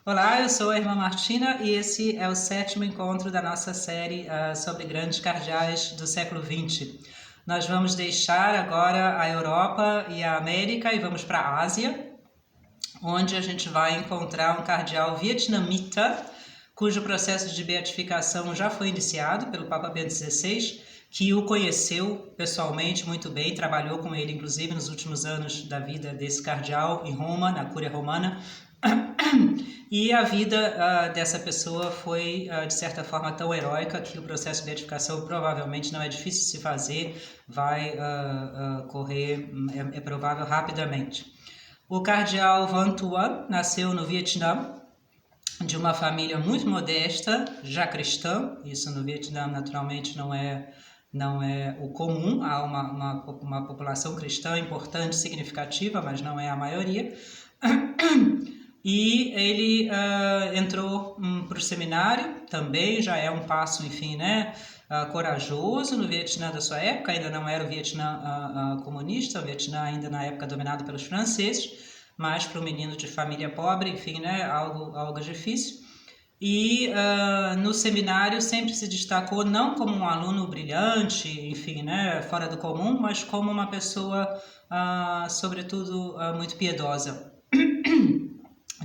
Olá, eu sou a irmã Martina e esse é o sétimo encontro da nossa série sobre grandes cardeais do século XX. Nós vamos deixar agora a Europa e a América e vamos para a Ásia, onde a gente vai encontrar um cardeal vietnamita, cujo processo de beatificação já foi iniciado pelo Papa Bento XVI, que o conheceu pessoalmente muito bem, trabalhou com ele inclusive nos últimos anos da vida desse cardeal em Roma, na Cúria Romana. E a vida dessa pessoa foi, de certa forma, tão heróica que o processo de beatificação provavelmente não é difícil de se fazer, vai correr, é provável, rapidamente. O cardeal Van Thuan nasceu no Vietnã, de uma família muito modesta, já cristã. Isso no Vietnã naturalmente não é o comum, há uma população cristã importante, significativa, mas não é a maioria. E ele entrou para o seminário, também já é um passo, enfim, né, corajoso no Vietnã da sua época. Ainda não era o Vietnã comunista, o Vietnã ainda na época dominado pelos franceses, mas para um menino de família pobre, enfim, né, algo difícil. E no seminário sempre se destacou não como um aluno brilhante, enfim, né, fora do comum, mas como uma pessoa, sobretudo, muito piedosa,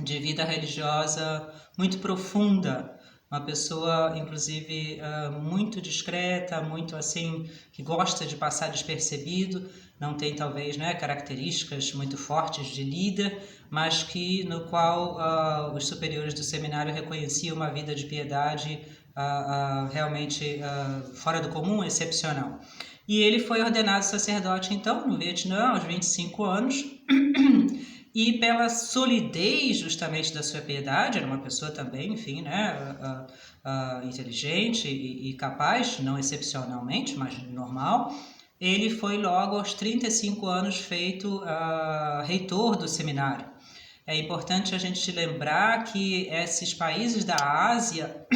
de vida religiosa muito profunda, uma pessoa, inclusive, muito discreta, muito assim, que gosta de passar despercebido, não tem talvez, né, características muito fortes de líder, mas no qual os superiores do seminário reconheciam uma vida de piedade realmente fora do comum, excepcional. E ele foi ordenado sacerdote, então, no Vietnã, aos 25 anos, e pela solidez justamente da sua piedade, era uma pessoa também, enfim, né, inteligente e capaz, não excepcionalmente, mas normal. Ele foi logo aos 35 anos feito reitor do seminário. É importante a gente lembrar que esses países da Ásia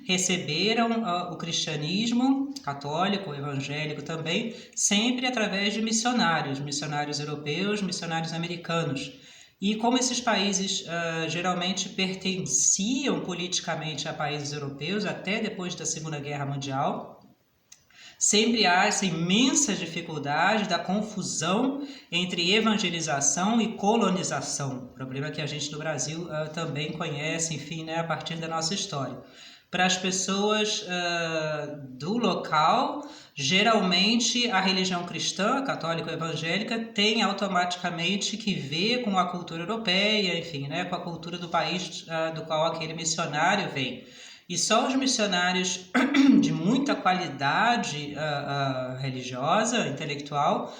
receberam o cristianismo católico, evangélico também, sempre através de missionários europeus, missionários americanos. E como esses países geralmente pertenciam politicamente a países europeus, até depois da Segunda Guerra Mundial, sempre há essa imensa dificuldade da confusão entre evangelização e colonização, problema que a gente no Brasil também conhece, enfim, né, a partir da nossa história. Para as pessoas do local, geralmente a religião cristã, católica ou evangélica, tem automaticamente que ver com a cultura europeia, enfim, né, com a cultura do país do qual aquele missionário vem. E só os missionários de muita qualidade religiosa, intelectual,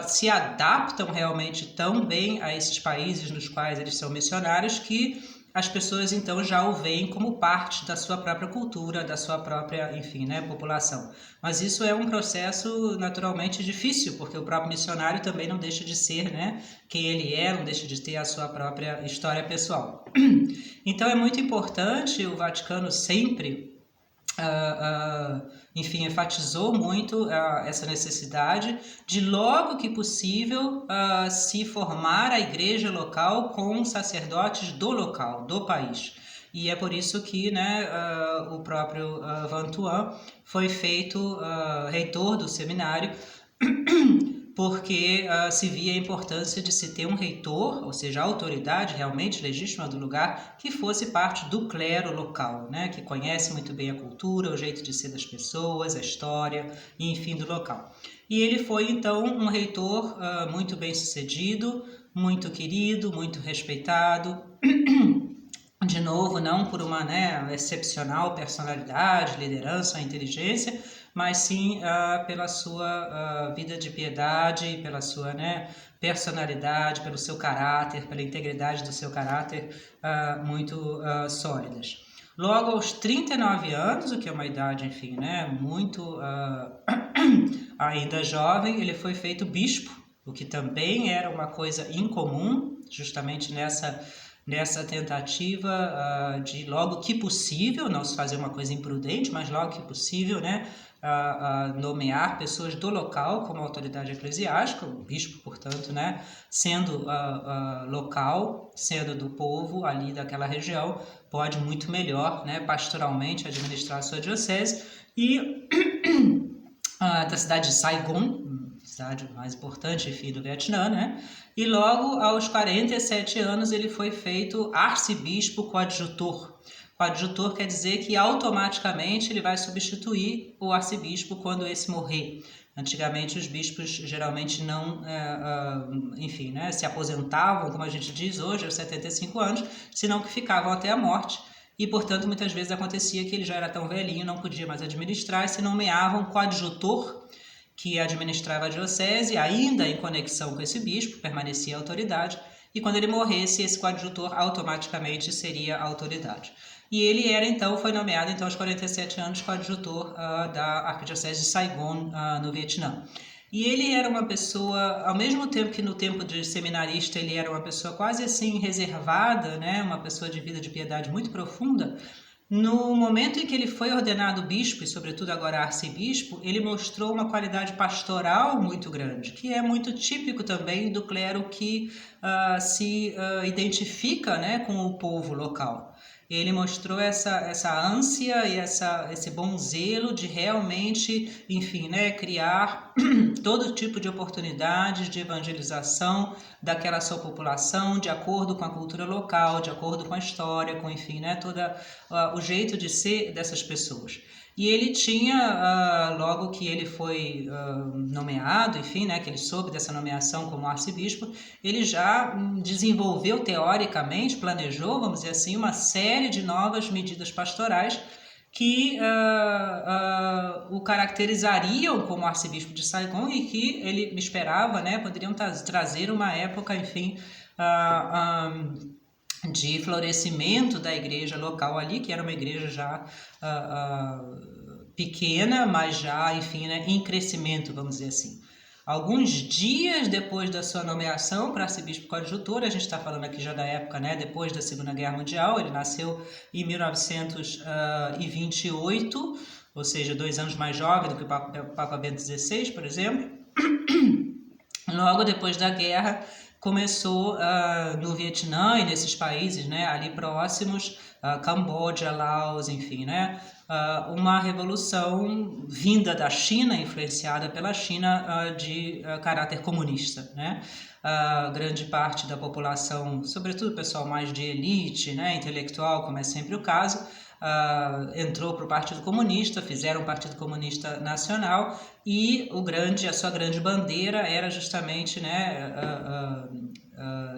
se adaptam realmente tão bem a esses países nos quais eles são missionários que as pessoas então já o veem como parte da sua própria cultura, da sua própria, enfim, né, população. Mas isso é um processo naturalmente difícil, porque o próprio missionário também não deixa de ser, né, quem ele é, não deixa de ter a sua própria história pessoal. Então é muito importante, o Vaticano sempre enfim, enfatizou muito essa necessidade de, logo que possível, se formar a igreja local com sacerdotes do local, do país. E é por isso que, né, o próprio Van Thuan foi feito reitor do seminário, porque se via a importância de se ter um reitor, ou seja, a autoridade realmente legítima do lugar, que fosse parte do clero local, né, que conhece muito bem a cultura, o jeito de ser das pessoas, a história, e enfim, do local. E ele foi, então, um reitor muito bem sucedido, muito querido, muito respeitado, de novo, não por uma, né, excepcional personalidade, liderança, inteligência, mas sim pela sua vida de piedade, pela sua, né, personalidade, pelo seu caráter, pela integridade do seu caráter muito sólidas. Logo aos 39 anos, o que é uma idade, enfim, né, muito ainda jovem, ele foi feito bispo, o que também era uma coisa incomum, justamente nessa tentativa de logo que possível, não se fazer uma coisa imprudente, mas logo que possível, né, nomear pessoas do local como autoridade eclesiástica, o bispo, portanto, né, sendo local, sendo do povo ali daquela região, pode muito melhor, né, pastoralmente administrar a sua diocese. E da cidade de Saigon, cidade mais importante, enfim, do Vietnã, né? E logo aos 47 anos ele foi feito arcebispo coadjutor. Coadjutor quer dizer que automaticamente ele vai substituir o arcebispo quando esse morrer. Antigamente os bispos geralmente não, enfim, né, se aposentavam, como a gente diz hoje, aos 75 anos, senão que ficavam até a morte. E, portanto, muitas vezes acontecia que ele já era tão velhinho, não podia mais administrar, e se nomeavam coadjutor, que administrava a diocese, ainda em conexão com esse bispo, permanecia a autoridade, e quando ele morresse, esse coadjutor automaticamente seria a autoridade. E ele era, então, foi nomeado então, aos 47 anos coadjutor da Arquidiocese de Saigon, no Vietnã. E ele era uma pessoa, ao mesmo tempo que no tempo de seminarista ele era uma pessoa quase assim reservada, né? Uma pessoa de vida de piedade muito profunda, no momento em que ele foi ordenado bispo, e sobretudo agora arcebispo, ele mostrou uma qualidade pastoral muito grande, que é muito típico também do clero que se identifica, né, com o povo local. Ele mostrou essa ânsia e esse bom zelo de realmente, enfim, né, criar todo tipo de oportunidades de evangelização daquela sua população, de acordo com a cultura local, de acordo com a história, com, enfim, né, todo o jeito de ser dessas pessoas. E ele tinha, logo que ele foi nomeado, enfim, né, que ele soube dessa nomeação como arcebispo, ele já desenvolveu teoricamente, planejou, vamos dizer assim, uma série de novas medidas pastorais que o caracterizariam como arcebispo de Saigon e que ele esperava, né, poderiam trazer uma época, enfim, de florescimento da igreja local ali, que era uma igreja já pequena, mas já, enfim, né, em crescimento, vamos dizer assim. Alguns dias depois da sua nomeação para arcebispo coadjutor, a gente está falando aqui já da época, né, depois da Segunda Guerra Mundial, ele nasceu em 1928, ou seja, 2 anos mais jovem do que o Papa Bento XVI, por exemplo. Logo depois da guerra, começou no Vietnã e nesses países, né, ali próximos, Camboja, Laos, enfim, né, uma revolução vinda da China, influenciada pela China, de caráter comunista, né. Grande parte da população, sobretudo o pessoal mais de elite, né, intelectual, como é sempre o caso, entrou para o Partido Comunista, fizeram o Partido Comunista Nacional e a sua grande bandeira era justamente, né,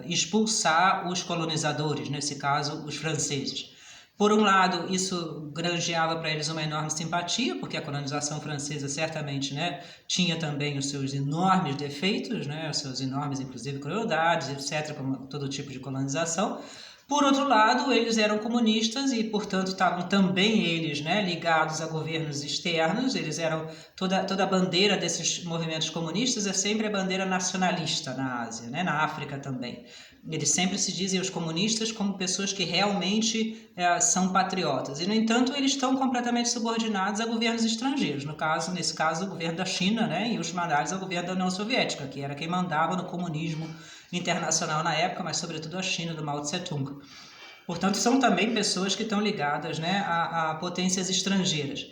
expulsar os colonizadores, nesse caso os franceses. Por um lado, isso granjeava para eles uma enorme simpatia, porque a colonização francesa certamente, né, tinha também os seus enormes defeitos, né, os seus enormes, inclusive, crueldades, etc., como todo tipo de colonização. Por outro lado, eles eram comunistas e, portanto, estavam também eles, né, ligados a governos externos. Eles eram toda a bandeira desses movimentos comunistas é sempre a bandeira nacionalista na Ásia, né, na África também. Eles sempre se dizem os comunistas como pessoas que realmente são patriotas. E, no entanto, eles estão completamente subordinados a governos estrangeiros. Nesse caso, o governo da China, né, e, última análise, ao governo da União Soviética, que era quem mandava no comunismo internacional na época, mas sobretudo a China, do Mao Tse-tung. Portanto, são também pessoas que estão ligadas, né, a potências estrangeiras.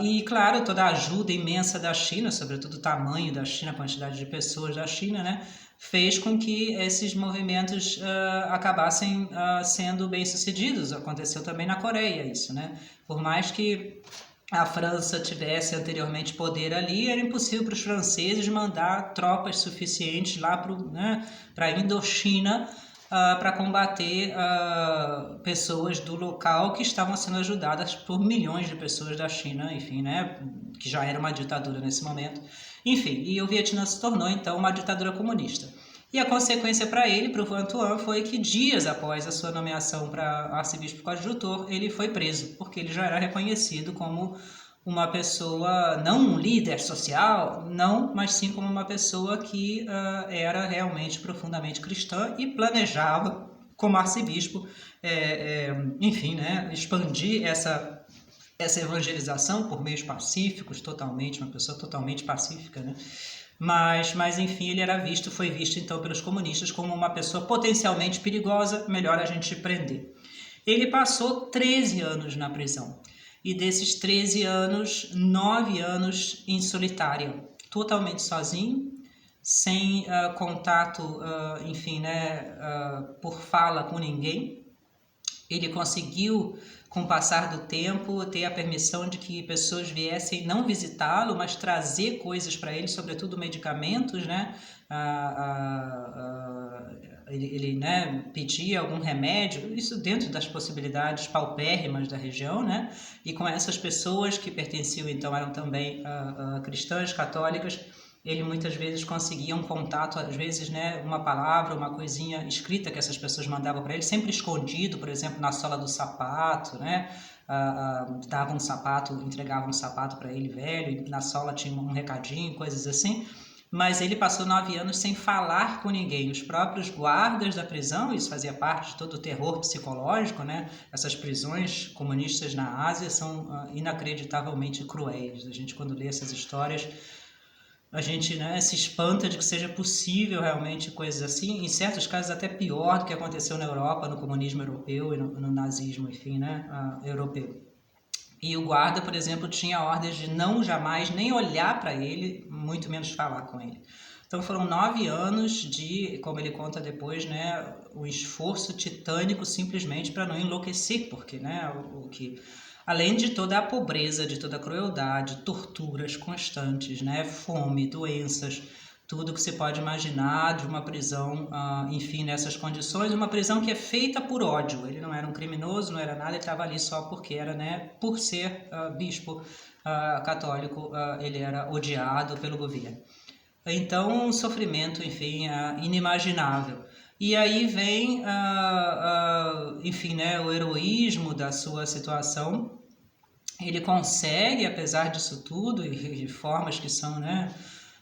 E, claro, toda a ajuda imensa da China, sobretudo o tamanho da China, a quantidade de pessoas da China, né, fez com que esses movimentos acabassem sendo bem-sucedidos. Aconteceu também na Coreia isso, né? Por mais que a França tivesse anteriormente poder ali, era impossível para os franceses mandar tropas suficientes lá para a Indochina para combater pessoas do local que estavam sendo ajudadas por milhões de pessoas da China, enfim, né, que já era uma ditadura nesse momento. Enfim, e o Vietnã se tornou então uma ditadura comunista. E a consequência para ele, para o Van Thuan, foi que dias após a sua nomeação para arcebispo coadjutor, ele foi preso, porque ele já era reconhecido como uma pessoa, não um líder social, não, mas sim como uma pessoa que era realmente profundamente cristã e planejava, como arcebispo, enfim, né, expandir essa evangelização por meios pacíficos, totalmente, uma pessoa totalmente pacífica, né? Mas enfim, ele foi visto então pelos comunistas como uma pessoa potencialmente perigosa, melhor a gente prender. Ele passou 13 anos na prisão, e desses 13 anos, 9 anos em solitária, totalmente sozinho, sem contato, enfim, né, por fala com ninguém. Ele conseguiu, com o passar do tempo, ter a permissão de que pessoas viessem não visitá-lo, mas trazer coisas para ele, sobretudo medicamentos, né? Ele né, pedia algum remédio, isso dentro das possibilidades paupérrimas da região, né? E com essas pessoas que pertenciam, então, eram também cristãs, católicas, ele muitas vezes conseguia um contato, às vezes, né, uma palavra, uma coisinha escrita que essas pessoas mandavam para ele, sempre escondido, por exemplo, na sola do sapato, né? Dava um sapato, entregava um sapato para ele velho, e na sola tinha um recadinho, coisas assim. Mas ele passou 9 anos sem falar com ninguém. Os próprios guardas da prisão, isso fazia parte de todo o terror psicológico, né? Essas prisões comunistas na Ásia são inacreditavelmente cruéis. A gente, quando lê essas histórias, a gente, né, se espanta de que seja possível realmente coisas assim, em certos casos até pior do que aconteceu na Europa, no comunismo europeu e no nazismo, enfim, né, europeu. E o guarda, por exemplo, tinha ordens de não jamais nem olhar para ele, muito menos falar com ele. Então foram 9 anos de, como ele conta depois, né, um esforço titânico simplesmente para não enlouquecer, porque, né, além de toda a pobreza, de toda a crueldade, torturas constantes, né, fome, doenças, tudo que você pode imaginar de uma prisão, enfim, nessas condições, uma prisão que é feita por ódio. Ele não era um criminoso, não era nada, ele estava ali só porque era, né, por ser bispo católico, ele era odiado pelo governo. Então, um sofrimento, enfim, inimaginável. E aí vem, enfim, né, o heroísmo da sua situação. Ele consegue, apesar disso tudo, e de formas que são, né,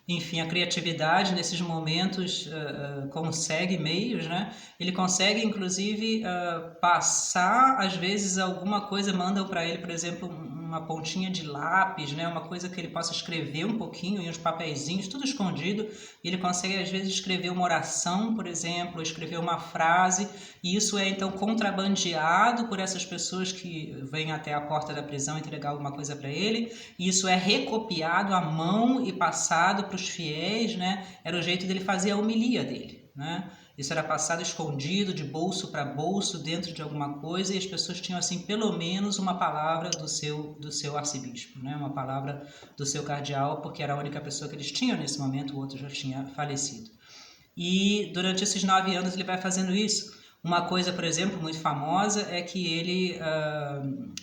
enfim, a criatividade nesses momentos consegue meios, né? Ele consegue, inclusive, passar, às vezes, alguma coisa, mandam para ele, por exemplo, uma pontinha de lápis, né? Uma coisa que ele possa escrever um pouquinho em uns papeizinhos, tudo escondido. Ele consegue, às vezes, escrever uma oração, por exemplo, escrever uma frase, e isso é, então, contrabandeado por essas pessoas que vêm até a porta da prisão entregar alguma coisa para ele, e isso é recopiado à mão e passado para os fiéis, né? Era o jeito dele fazer a homilia dele, né? Isso era passado escondido, de bolso para bolso, dentro de alguma coisa, e as pessoas tinham, assim, pelo menos uma palavra do seu arcebispo, né? Uma palavra do seu cardeal, porque era a única pessoa que eles tinham nesse momento, o outro já tinha falecido. E durante esses 9 anos ele vai fazendo isso. Uma coisa, por exemplo, muito famosa é que ele,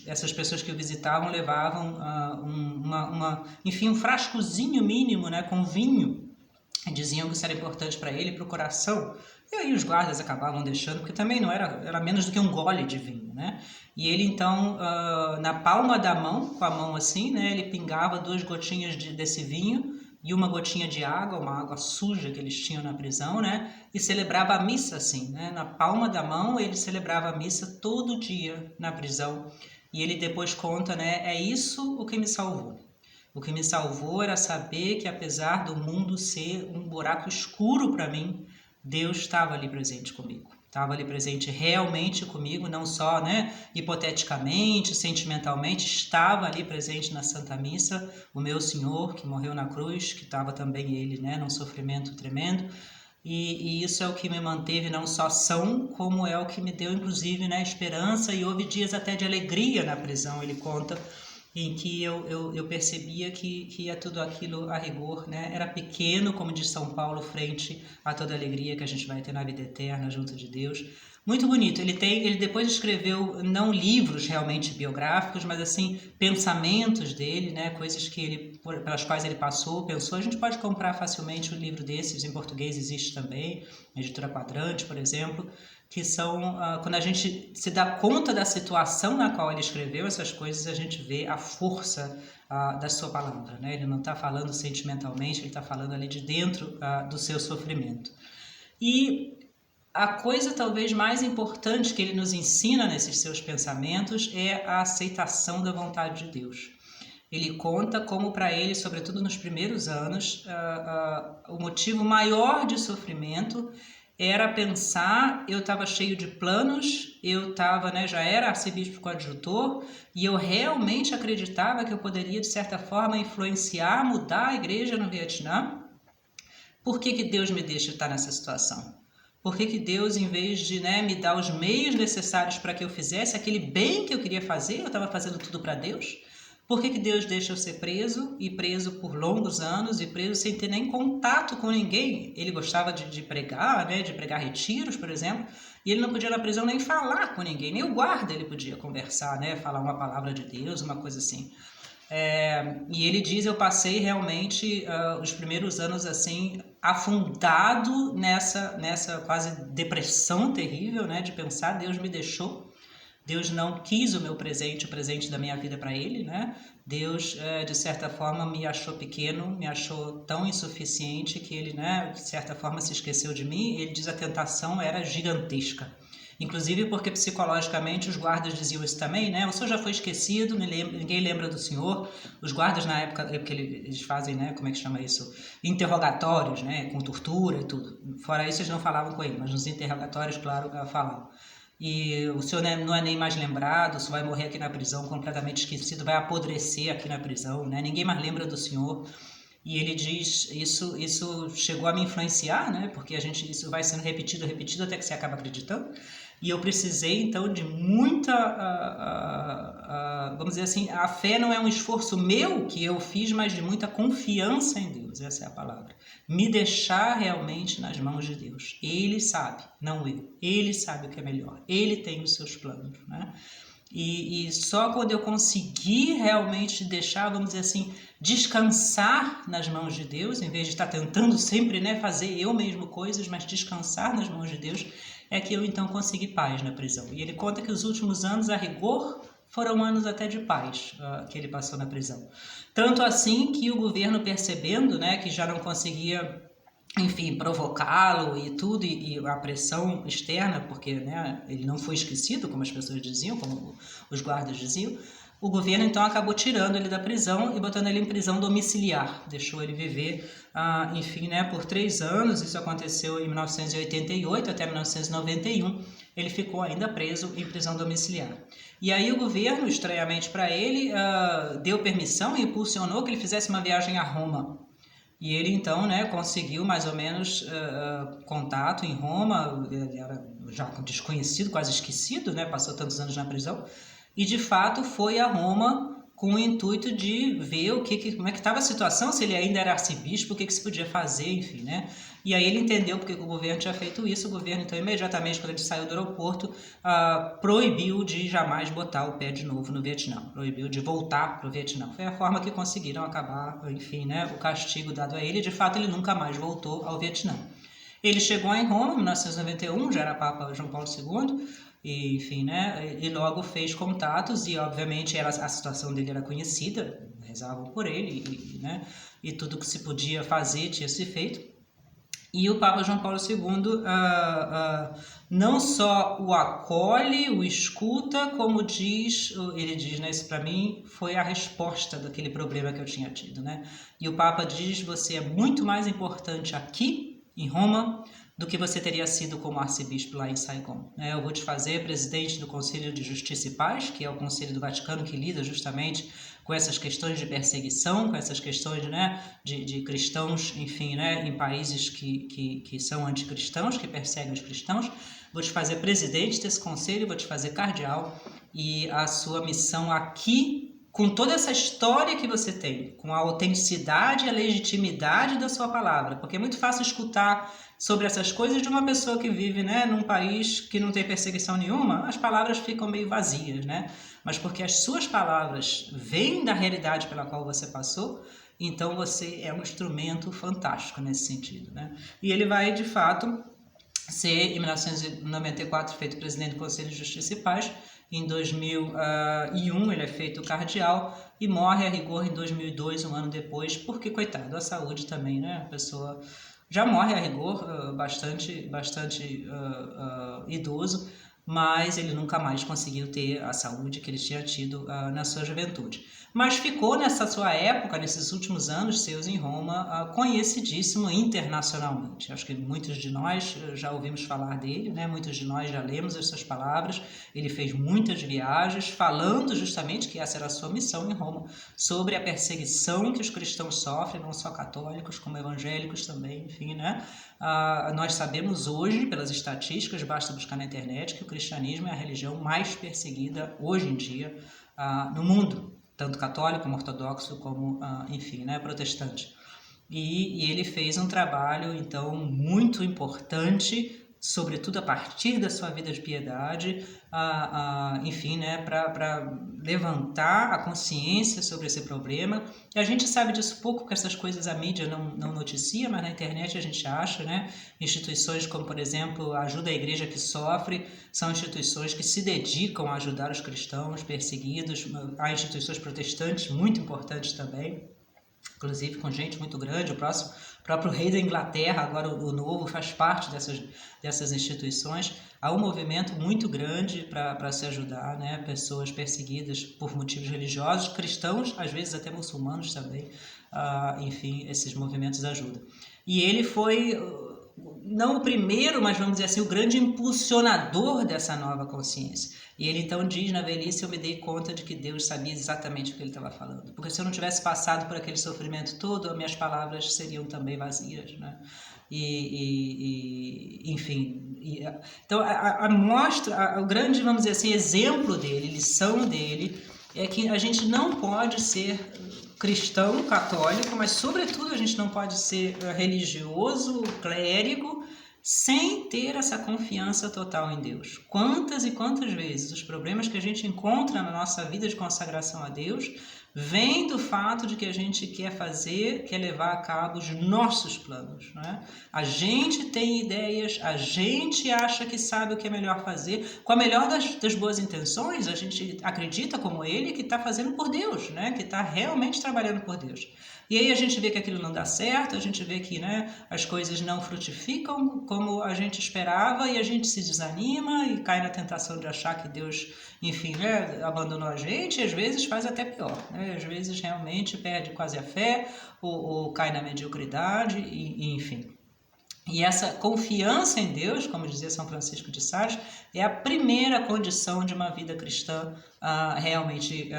essas pessoas que o visitavam levavam enfim, um frascozinho mínimo, né, com vinho. Diziam que isso era importante para ele, para o coração. E aí os guardas acabavam deixando, porque também não era menos do que um gole de vinho, né? E ele então, na palma da mão, com a mão assim, né, ele pingava 2 gotinhas desse vinho e uma gotinha de água, uma água suja que eles tinham na prisão, né? E celebrava a missa assim, né? Na palma da mão ele celebrava a missa todo dia na prisão. E ele depois conta, né? É isso o que me salvou. O que me salvou era saber que, apesar do mundo ser um buraco escuro para mim, Deus estava ali presente comigo. Estava ali presente realmente comigo, não só, né, hipoteticamente, sentimentalmente, estava ali presente na Santa Missa, o meu Senhor que morreu na cruz, que estava também ele, né, num sofrimento tremendo. E isso é o que me manteve não só são, como é o que me deu, inclusive, né, esperança, e houve dias até de alegria na prisão, ele conta, em que eu percebia que ia tudo aquilo a rigor, né? Era pequeno, como diz São Paulo, frente a toda a alegria que a gente vai ter na vida eterna junto de Deus. Muito bonito. Ele depois escreveu não livros realmente biográficos, mas assim pensamentos dele, né? Coisas que pelas quais ele pensou. A gente pode comprar facilmente um livro desses, em português existe também, na Editora Quadrante, por exemplo, que são, quando a gente se dá conta da situação na qual ele escreveu essas coisas, a gente vê a força da sua palavra, né? Ele não está falando sentimentalmente, ele está falando ali de dentro do seu sofrimento. E a coisa talvez mais importante que ele nos ensina nesses seus pensamentos é a aceitação da vontade de Deus. Ele conta como para ele, sobretudo nos primeiros anos, o motivo maior de sofrimento era pensar, eu estava cheio de planos, eu estava, né, já era arcebispo coadjutor, e eu realmente acreditava que eu poderia, de certa forma, influenciar, mudar a igreja no Vietnã. Por que Deus me deixa estar nessa situação? Por que Deus, em vez de, né, me dar os meios necessários para que eu fizesse aquele bem que eu queria fazer, eu estava fazendo tudo para Deus? Por que Deus deixa eu ser preso, e preso por longos anos, e preso sem ter nem contato com ninguém? Ele gostava de pregar, né, de pregar retiros, por exemplo, e ele não podia na prisão nem falar com ninguém, nem o guarda ele podia conversar, né, falar uma palavra de Deus, uma coisa assim. E ele diz, eu passei realmente os primeiros anos assim, afundado nessa quase depressão terrível, né, de pensar, Deus me deixou. Deus não quis o meu presente, o presente da minha vida para ele, né? Deus, de certa forma, me achou pequeno, me achou tão insuficiente que ele, né, de certa forma, se esqueceu de mim. Ele diz que a tentação era gigantesca. Inclusive porque psicologicamente os guardas diziam isso também, né? O senhor já foi esquecido, ninguém lembra do senhor. Os guardas na época, porque eles fazem, né, como é que chama isso? Interrogatórios, né, com tortura e tudo. Fora isso eles não falavam com ele, mas nos interrogatórios, claro, falavam. E o senhor não é nem mais lembrado, o senhor vai morrer aqui na prisão completamente esquecido, vai apodrecer aqui na prisão, né? Ninguém mais lembra do senhor. E ele diz, isso chegou a me influenciar, né? Porque isso vai sendo repetido até que você acaba acreditando. E eu precisei, então, de muita, vamos dizer assim, a fé não é um esforço meu que eu fiz, mas de muita confiança em Deus, essa é a palavra. Me deixar realmente nas mãos de Deus. Ele sabe, não eu. Ele sabe o que é melhor. Ele tem os seus planos, né? E só quando eu conseguir realmente deixar, vamos dizer assim, descansar nas mãos de Deus, em vez de estar tentando sempre, né, fazer eu mesmo coisas, mas descansar nas mãos de Deus, é que eu então consegui paz na prisão. E ele conta que os últimos anos, a rigor, foram anos até de paz que ele passou na prisão. Tanto assim que o governo, percebendo, né, que já não conseguia, enfim, provocá-lo e tudo, e a pressão externa, porque, né, ele não foi esquecido, como as pessoas diziam, como os guardas diziam, o governo então acabou tirando ele da prisão e botando ele em prisão domiciliar, deixou ele viver, enfim, né, por 3 anos, isso aconteceu em 1988 até 1991, ele ficou ainda preso em prisão domiciliar. E aí o governo, estranhamente para ele, deu permissão e impulsionou que ele fizesse uma viagem a Roma. E ele então, né, conseguiu mais ou menos contato em Roma, ele era já desconhecido, quase esquecido, né, passou tantos anos na prisão, e de fato foi a Roma com o intuito de ver como é que estava a situação, se ele ainda era arcebispo, o que se podia fazer, enfim, né? E aí ele entendeu porque o governo tinha feito isso, o governo então imediatamente, quando ele saiu do aeroporto, proibiu de jamais botar o pé de novo no Vietnã, proibiu de voltar para o Vietnã. Foi a forma que conseguiram acabar, enfim, né, o castigo dado a ele, e de fato ele nunca mais voltou ao Vietnã. Ele chegou em Roma em 1991, já era Papa João Paulo II, e, enfim, né, e logo fez contatos e, obviamente, a situação dele era conhecida, rezavam por ele, né, e tudo que se podia fazer tinha se feito. E o Papa João Paulo II não só o acolhe, o escuta, como ele diz, né, isso para mim foi a resposta daquele problema que eu tinha tido, né? E o Papa diz, você é muito mais importante aqui, em Roma, do que você teria sido como arcebispo lá em Saigon. Eu vou te fazer presidente do Conselho de Justiça e Paz, que é o Conselho do Vaticano que lida justamente com essas questões de perseguição, com essas questões, né, de cristãos, enfim, né, em países que são anticristãos, que perseguem os cristãos. Vou te fazer presidente desse conselho, vou te fazer cardeal, e a sua missão aqui, com toda essa história que você tem, com a autenticidade e a legitimidade da sua palavra, porque é muito fácil escutar sobre essas coisas de uma pessoa que vive, né, num país que não tem perseguição nenhuma, as palavras ficam meio vazias, né? Mas porque as suas palavras vêm da realidade pela qual você passou, então você é um instrumento fantástico nesse sentido, né? E ele vai, de fato, ser, em 1994, feito presidente do Conselho de Justiça e Paz. Em 2001 ele é feito cardeal e morre a rigor em 2002, um ano depois, porque, coitado, a saúde também, né? A pessoa já morre a rigor, bastante idoso, mas ele nunca mais conseguiu ter a saúde que ele tinha tido na sua juventude. Mas ficou nessa sua época, nesses últimos anos seus em Roma, conhecidíssimo internacionalmente. Acho que muitos de nós já ouvimos falar dele, né? Muitos de nós já lemos as suas palavras. Ele fez muitas viagens falando justamente que essa era a sua missão em Roma, sobre a perseguição que os cristãos sofrem, não só católicos, como evangélicos também, enfim, né? Nós sabemos hoje, pelas estatísticas, basta buscar na internet, que o cristianismo é a religião mais perseguida hoje em dia no mundo, tanto católico como ortodoxo, como, enfim, né, protestante. E ele fez um trabalho, então, muito importante, sobretudo a partir da sua vida de piedade, enfim, né, para levantar a consciência sobre esse problema. E a gente sabe disso pouco, porque essas coisas a mídia não noticia, mas na internet a gente acha, né? Instituições como, por exemplo, a Ajuda à Igreja que Sofre, são instituições que se dedicam a ajudar os cristãos perseguidos. Há instituições protestantes muito importantes também, inclusive com gente muito grande. O próprio rei da Inglaterra, agora o novo, faz parte dessas instituições. Há um movimento muito grande para se ajudar, né, pessoas perseguidas por motivos religiosos, cristãos, às vezes até muçulmanos também, enfim, esses movimentos ajudam. E ele foi, não o primeiro, mas vamos dizer assim, o grande impulsionador dessa nova consciência. E ele então diz, na velhice eu me dei conta de que Deus sabia exatamente o que ele estava falando. Porque se eu não tivesse passado por aquele sofrimento todo, as minhas palavras seriam também vazias, né? Enfim. Então, a mostra, o grande, vamos dizer assim, exemplo dele, lição dele, é que a gente não pode ser cristão, católico, mas sobretudo a gente não pode ser religioso, clérigo, sem ter essa confiança total em Deus. Quantas e quantas vezes os problemas que a gente encontra na nossa vida de consagração a Deus vêm do fato de que a gente quer levar a cabo os nossos planos, né? A gente tem ideias, a gente acha que sabe o que é melhor fazer, com a melhor das boas intenções, a gente acredita como ele que está fazendo por Deus, né? Que está realmente trabalhando por Deus. E aí a gente vê que aquilo não dá certo, a gente vê que, né, as coisas não frutificam como a gente esperava, e a gente se desanima e cai na tentação de achar que Deus, enfim, né, abandonou a gente, e às vezes faz até pior, né? Às vezes realmente perde quase a fé, ou cai na mediocridade, enfim. E essa confiança em Deus, como dizia São Francisco de Sales, é a primeira condição de uma vida cristã realmente,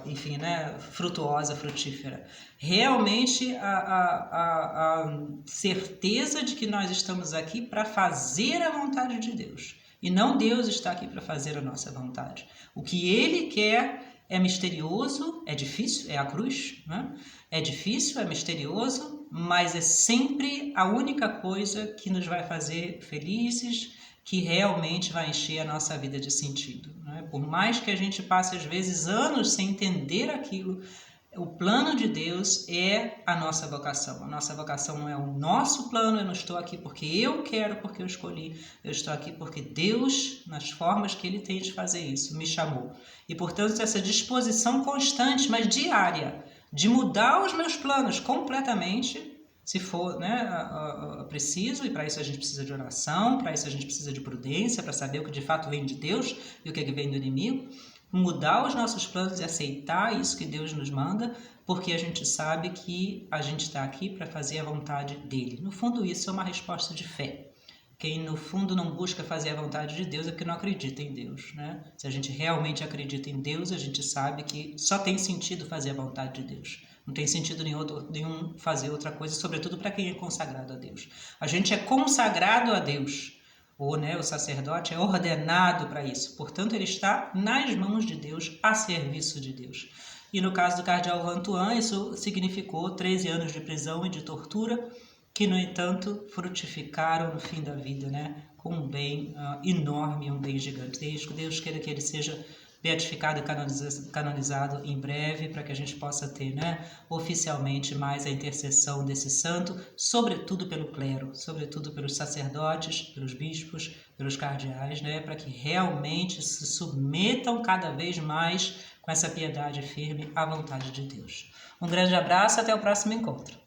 enfim, né, frutuosa, frutífera. Realmente a certeza de que nós estamos aqui para fazer a vontade de Deus. E não Deus está aqui para fazer a nossa vontade. O que Ele quer é misterioso, é difícil, é a cruz, né? É difícil, é misterioso, mas é sempre a única coisa que nos vai fazer felizes, que realmente vai encher a nossa vida de sentido, né? Por mais que a gente passe às vezes anos sem entender aquilo, o plano de Deus é a nossa vocação. A nossa vocação não é o nosso plano, eu não estou aqui porque eu quero, porque eu escolhi. Eu estou aqui porque Deus, nas formas que Ele tem de fazer isso, me chamou. E, portanto, essa disposição constante, mas diária, de mudar os meus planos completamente, se for, né, preciso, e para isso a gente precisa de oração, para isso a gente precisa de prudência, para saber o que de fato vem de Deus e o que vem do inimigo. Mudar os nossos planos e aceitar isso que Deus nos manda, porque a gente sabe que a gente está aqui para fazer a vontade dele. No fundo, isso é uma resposta de fé. Quem, no fundo, não busca fazer a vontade de Deus é porque não acredita em Deus, né? Se a gente realmente acredita em Deus, a gente sabe que só tem sentido fazer a vontade de Deus. Não tem sentido nenhum fazer outra coisa, sobretudo para quem é consagrado a Deus. A gente é consagrado a Deus. O sacerdote é ordenado para isso, portanto ele está nas mãos de Deus, a serviço de Deus. E no caso do cardeal Vantuan, isso significou 13 anos de prisão e de tortura, que no entanto frutificaram no fim da vida, né? Com um bem enorme, um bem gigantesco. Deus queira que ele seja beatificado e canonizado em breve, para que a gente possa ter, né, oficialmente mais a intercessão desse santo, sobretudo pelo clero, sobretudo pelos sacerdotes, pelos bispos, pelos cardeais, né, para que realmente se submetam cada vez mais com essa piedade firme à vontade de Deus. Um grande abraço, até o próximo encontro.